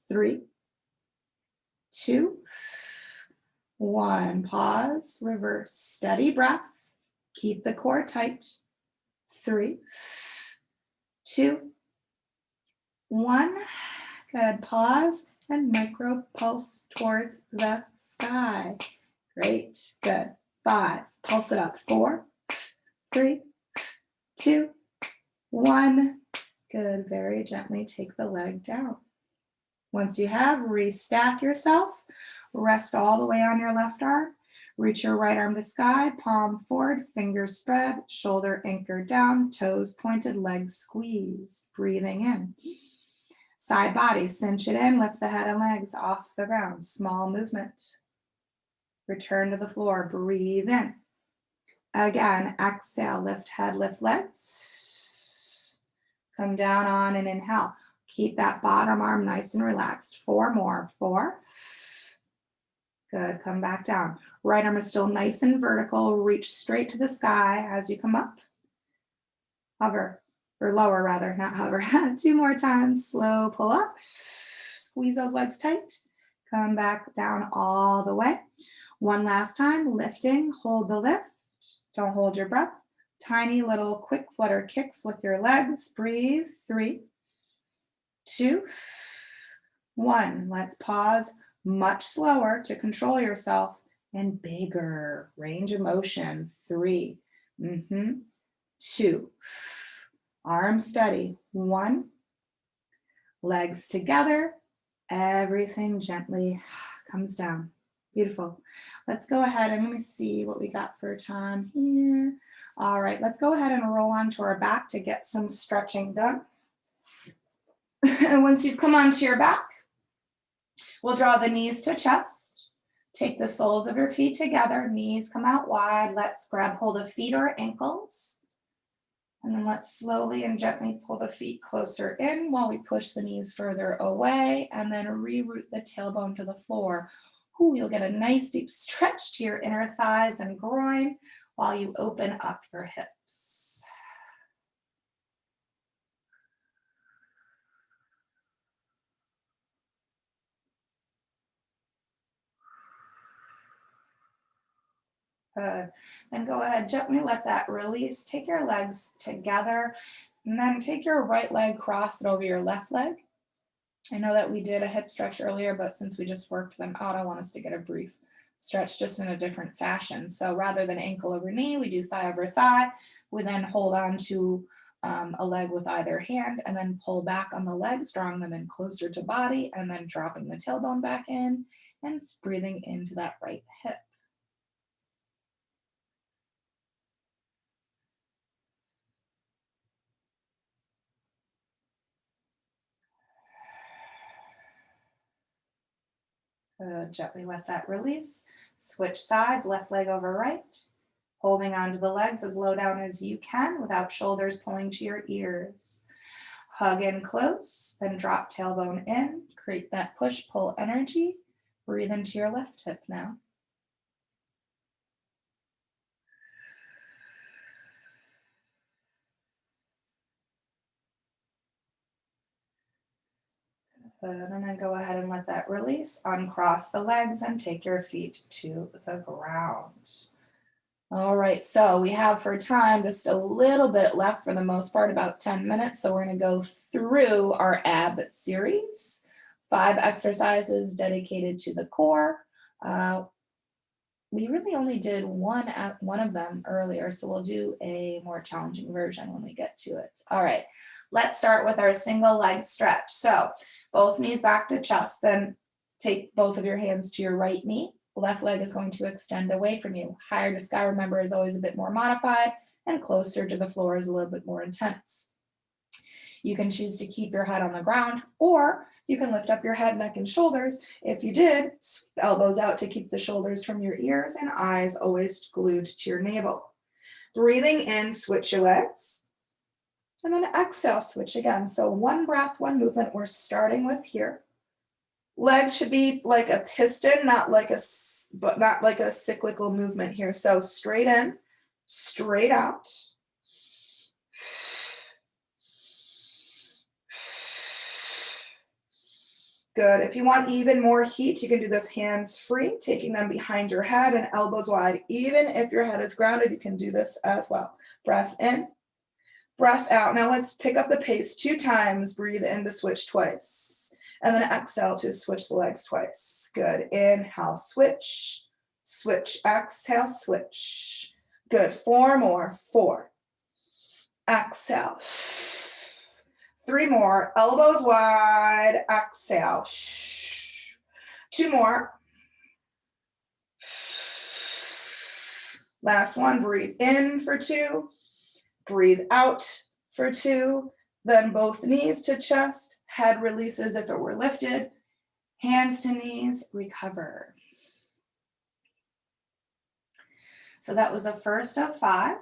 3, 2, 1. Pause. Reverse. Steady breath. Keep the core tight. 3, 2, 1. Good. Pause and micro pulse towards the sky. Great. Good. 5. Pulse it up. 4, 3, 2, 1. Good. Very gently take the leg down. Once you have, restack yourself. Rest all the way on your left arm. Reach your right arm to sky, palm forward, fingers spread, shoulder anchored down, toes pointed, legs squeeze. Breathing in. Side body, cinch it in, lift the head and legs off the ground. Small movement. Return to the floor, breathe in. Again, exhale, lift head, lift legs. Come down on an inhale. Keep that bottom arm nice and relaxed. 4 more. 4. Good. Come back down. Right arm is still nice and vertical. Reach straight to the sky as you come up. Hover, or lower rather, not hover. 2 more times. Slow pull up. Squeeze those legs tight. Come back down all the way. 1 last time. Lifting. Hold the lift. Don't hold your breath. Tiny little quick flutter kicks with your legs. Breathe. 3, 2, 1. Let's pause. Much slower to control yourself and bigger. Range of motion. 3, 2. Arms steady. 1. Legs together. Everything gently comes down. Beautiful. Let's go ahead and let me see what we got for time here. All right, let's go ahead and roll onto our back to get some stretching done. And once you've come onto your back, we'll draw the knees to chest. Take the soles of your feet together. Knees come out wide. Let's grab hold of feet or ankles. And then let's slowly and gently pull the feet closer in while we push the knees further away and then reroute the tailbone to the floor. Ooh, you'll get a nice deep stretch to your inner thighs and groin while you open up your hips. Good. Then go ahead, gently let that release. Take your legs together and then take your right leg, cross it over your left leg. I know that we did a hip stretch earlier, but since we just worked them out, I want us to get a brief stretch just in a different fashion. So rather than ankle over knee, we do thigh over thigh. We then hold on to a leg with either hand and then pull back on the legs, drawing them in closer to body and then dropping the tailbone back in and breathing into that right hip. Gently let that release. Switch sides, left leg over right. Holding onto the legs as low down as you can without shoulders pulling to your ears. Hug in close, then drop tailbone in. Create that push-pull energy. Breathe into your left hip now. And then go ahead and let that release. Uncross the legs and take your feet to the ground. All right, so we have for time just a little bit left for the most part, about 10 minutes. So we're going to go through our ab series, 5 exercises dedicated to the core. We really only did one of them earlier, so we'll do a more challenging version when we get to it. All right, let's start with our single leg stretch. So both knees back to chest, then take both of your hands to your right knee. Left leg is going to extend away from you. Higher to sky, remember, is always a bit more modified, and closer to the floor is a little bit more intense. You can choose to keep your head on the ground, or you can lift up your head, neck, and shoulders. If you did, elbows out to keep the shoulders from your ears and eyes always glued to your navel. Breathing in, switch your legs. And then exhale, switch again. So one breath, one movement. We're starting with here. Legs should be like a piston, not like a cyclical movement here. So straight in, straight out. Good. If you want even more heat, you can do this hands free, taking them behind your head and elbows wide. Even if your head is grounded, you can do this as well. Breath in, breath out. Now let's pick up the pace 2 times. Breathe in to switch twice. And then exhale to switch the legs twice. Good. Inhale, switch, switch, exhale, switch. Good. 4 more. 4. Exhale. 3 more. Elbows wide. Exhale. 2 more. Last one. Breathe in for 2. Breathe out for 2. Then both knees to chest. Head releases if it were lifted. Hands to knees. Recover. So that was the first of 5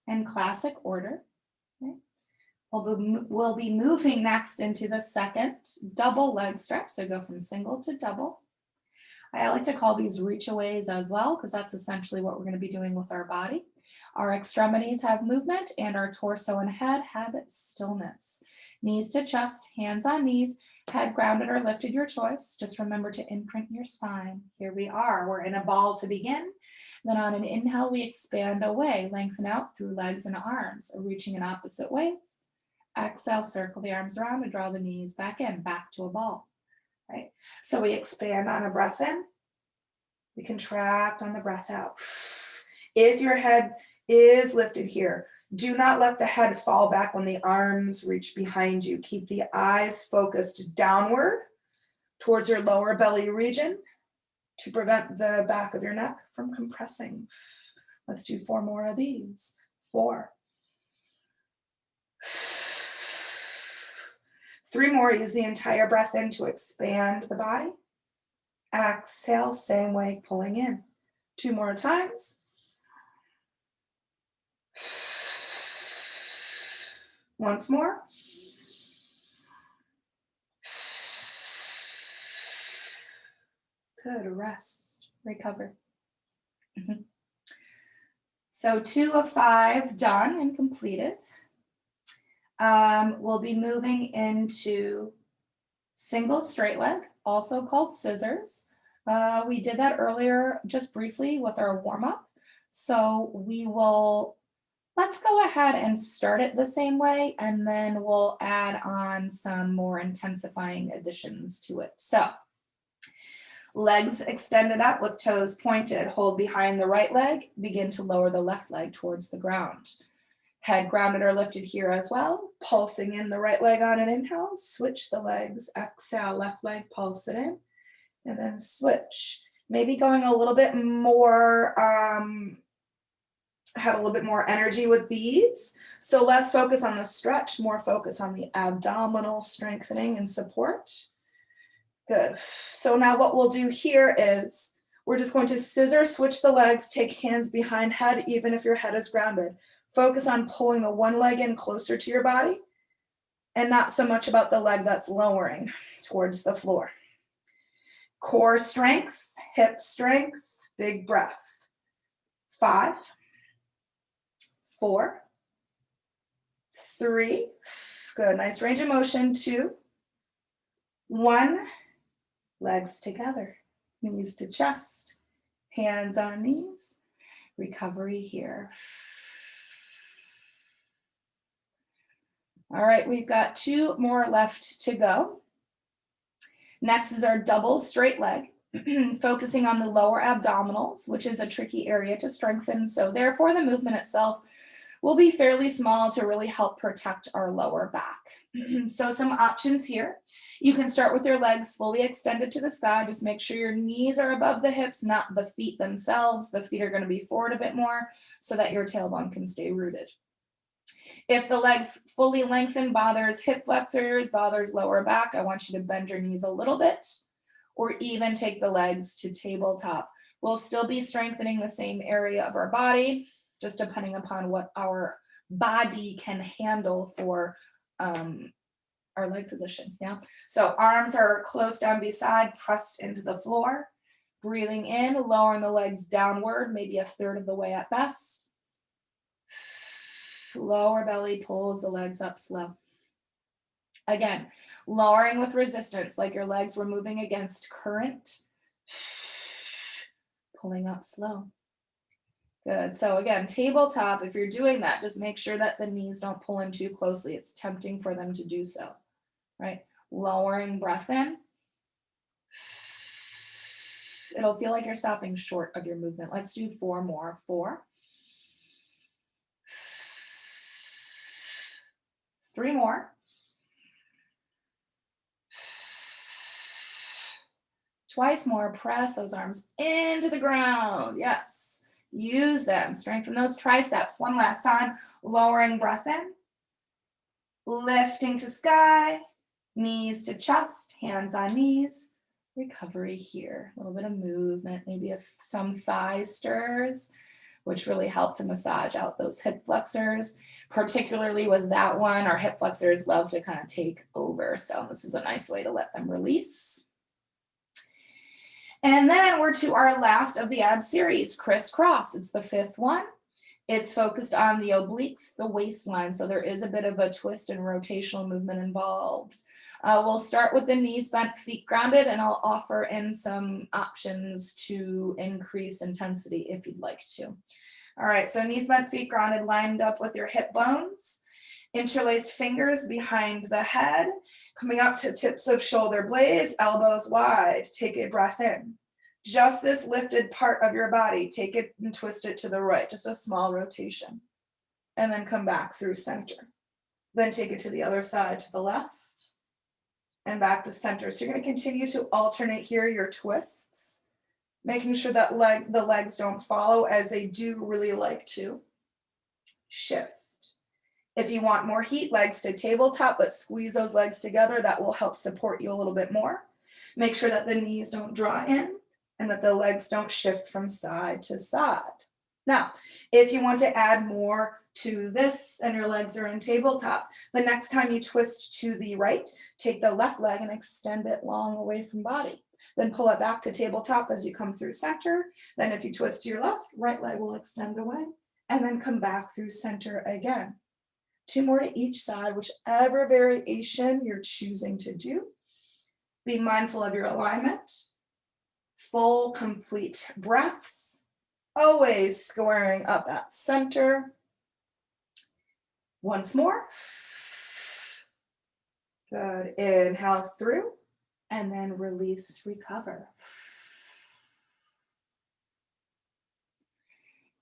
in classic order. Okay. We'll be moving next into the second double leg stretch. So go from single to double. I like to call these reach-aways as well, because that's essentially what we're going to be doing with our body. Our extremities have movement and our torso and head have stillness. Knees to chest, hands on knees, head grounded or lifted, your choice. Just remember to imprint your spine. Here we are. We're in a ball to begin. Then on an inhale, we expand away, lengthen out through legs and arms, reaching in opposite ways. Exhale, circle the arms around and draw the knees back in, back to a ball. Right? So we expand on a breath in. We contract on the breath out. If your head is lifted here, do not let the head fall back when the arms reach behind you. Keep the eyes focused downward towards your lower belly region to prevent the back of your neck from compressing. Let's do 4 more of these. 4. 3 more. Use the entire breath in to expand the body. Exhale, same way, pulling in. 2 more times. Once more. Good, rest, recover. So 2 of 5 done and completed. We'll be moving into single straight leg, also called scissors. We did that earlier just briefly with our warm-up. So let's go ahead and start it the same way, and then we'll add on some more intensifying additions to it. So legs extended up with toes pointed, hold behind the right leg, begin to lower the left leg towards the ground. Head grounded or lifted here as well, pulsing in the right leg on an inhale, switch the legs, exhale, left leg, pulse it in, and then switch. Maybe going a little bit more, have a little bit more energy with these. So less focus on the stretch, more focus on the abdominal strengthening and support. Good. So now what we'll do here is we're just going to scissor switch the legs, take hands behind head, even if your head is grounded. Focus on pulling the one leg in closer to your body and not so much about the leg that's lowering towards the floor. Core strength, hip strength, big breath. 5, 4, 3, good, nice range of motion. 2, 1, legs together, knees to chest, hands on knees, recovery here. All right, we've got 2 more left to go. Next is our double straight leg, focusing on the lower abdominals, which is a tricky area to strengthen. So therefore the movement itself will be fairly small to really help protect our lower back. So some options here. You can start with your legs fully extended to the side. Just make sure your knees are above the hips, not the feet themselves. The feet are going to be forward a bit more so that your tailbone can stay rooted. If the legs fully lengthen bothers hip flexors, bothers lower back, I want you to bend your knees a little bit or even take the legs to tabletop. We'll still be strengthening the same area of our body, just depending upon what our body can handle for our leg position. Yeah. So arms are close down beside, pressed into the floor. Breathing in, lowering the legs downward, maybe 1/3 of the way at best. Lower belly pulls the legs up slow. Again, lowering with resistance, like your legs were moving against current. Pulling up slow. Good. So again, tabletop, if you're doing that, just make sure that the knees don't pull in too closely. It's tempting for them to do so, right? Lowering breath in. It'll feel like you're stopping short of your movement. Let's do 4 more. 4. 3 more. Twice more. Press those arms into the ground. Yes. Use them. Strengthen those triceps. One last time. Lowering breath in. Lifting to sky. Knees to chest. Hands on knees. Recovery here. A little bit of movement. Maybe some thigh stirs, which really help to massage out those hip flexors. Particularly with that one, our hip flexors love to kind of take over. So this is a nice way to let them release. And then we're to our last of the ab series, crisscross. It's the 5th one. It's focused on the obliques, the waistline. So there is a bit of a twist and rotational movement involved. We'll start with the knees bent, feet grounded, and I'll offer in some options to increase intensity if you'd like to. All right, so knees bent, feet grounded, lined up with your hip bones. Interlaced fingers behind the head, coming up to tips of shoulder blades, elbows wide. Take a breath in. Just this lifted part of your body, take it and twist it to the right, just a small rotation. And then come back through center. Then take it to the other side, to the left, and back to center. So you're going to continue to alternate here your twists, making sure that the legs don't follow, as they do really like to shift. If you want more heat, legs to tabletop, but squeeze those legs together. That will help support you a little bit more. Make sure that the knees don't draw in and that the legs don't shift from side to side. Now, if you want to add more to this and your legs are in tabletop. The next time you twist to the right, take the left leg and extend it long away from body. Then pull it back to tabletop as you come through center. Then if you twist to your left, right leg will extend away and then come back through center again. 2 more to each side, whichever variation you're choosing to do. Be mindful of your alignment. Full, complete breaths. Always squaring up at center. Once more. Good. Inhale through and then release, recover.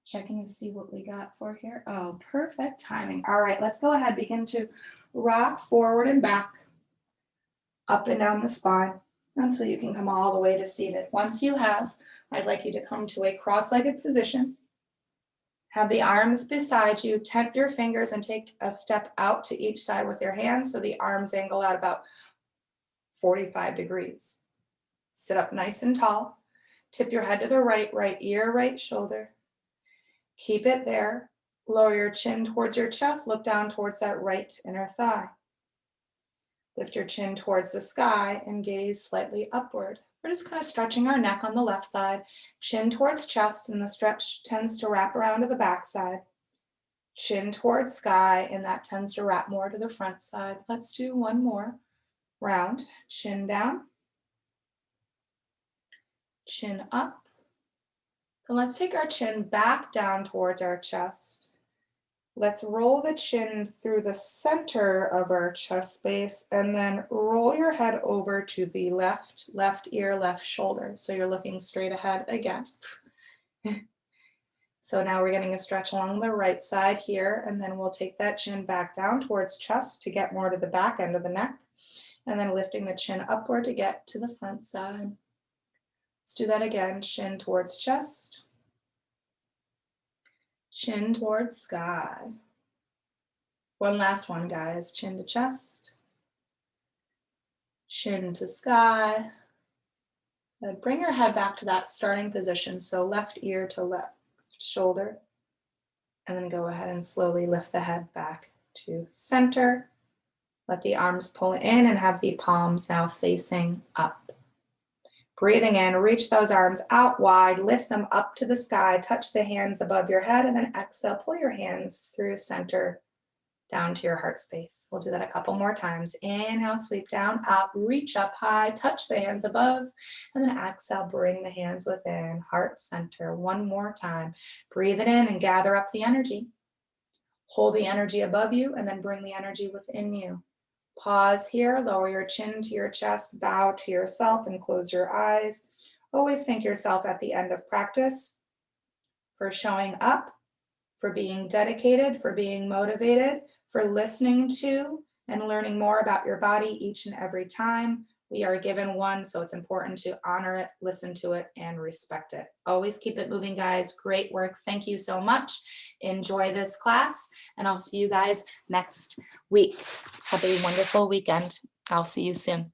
Checking to see what we got for here. Oh, perfect timing. All right, let's go ahead. Begin to rock forward and back, up and down the spine until you can come all the way to seated. Once you have, I'd like you to come to a cross-legged position. Have the arms beside you, tuck your fingers and take a step out to each side with your hands so the arms angle out about 45 degrees. Sit up nice and tall. Tip your head to the right, right ear, right shoulder. Keep it there. Lower your chin towards your chest. Look down towards that right inner thigh. Lift your chin towards the sky and gaze slightly upward. We're just kind of stretching our neck on the left side. Chin towards chest, and the stretch tends to wrap around to the back side. Chin towards sky, and that tends to wrap more to the front side. Let's do one more round. Chin down. Chin up. And let's take our chin back down towards our chest. Let's roll the chin through the center of our chest space and then roll your head over to the left ear, left shoulder. So you're looking straight ahead again. So now we're getting a stretch along the right side here, and then we'll take that chin back down towards chest to get more to the back end of the neck, and then lifting the chin upward to get to the front side. Let's do that again. Chin towards chest. Chin towards sky. One last one, guys. Chin to chest. Chin to sky. And bring your head back to that starting position. So left ear to left shoulder. And then go ahead and slowly lift the head back to center. Let the arms pull in and have the palms now facing up. Breathing in, reach those arms out wide, lift them up to the sky, touch the hands above your head, and then exhale, pull your hands through center down to your heart space. We'll do that a couple more times. Inhale, sweep down, up, reach up high, touch the hands above, and then exhale, bring the hands within, heart center. One more time. Breathe it in and gather up the energy. Hold the energy above you, and then bring the energy within you. Pause here, lower your chin to your chest, bow to yourself and close your eyes. Always thank yourself at the end of practice for showing up, for being dedicated, for being motivated, for listening to and learning more about your body each and every time. We are given one, so it's important to honor it, listen to it, and respect it. Always keep it moving, guys. Great work. Thank you so much. Enjoy this class, and I'll see you guys next week. Have a wonderful weekend. I'll see you soon.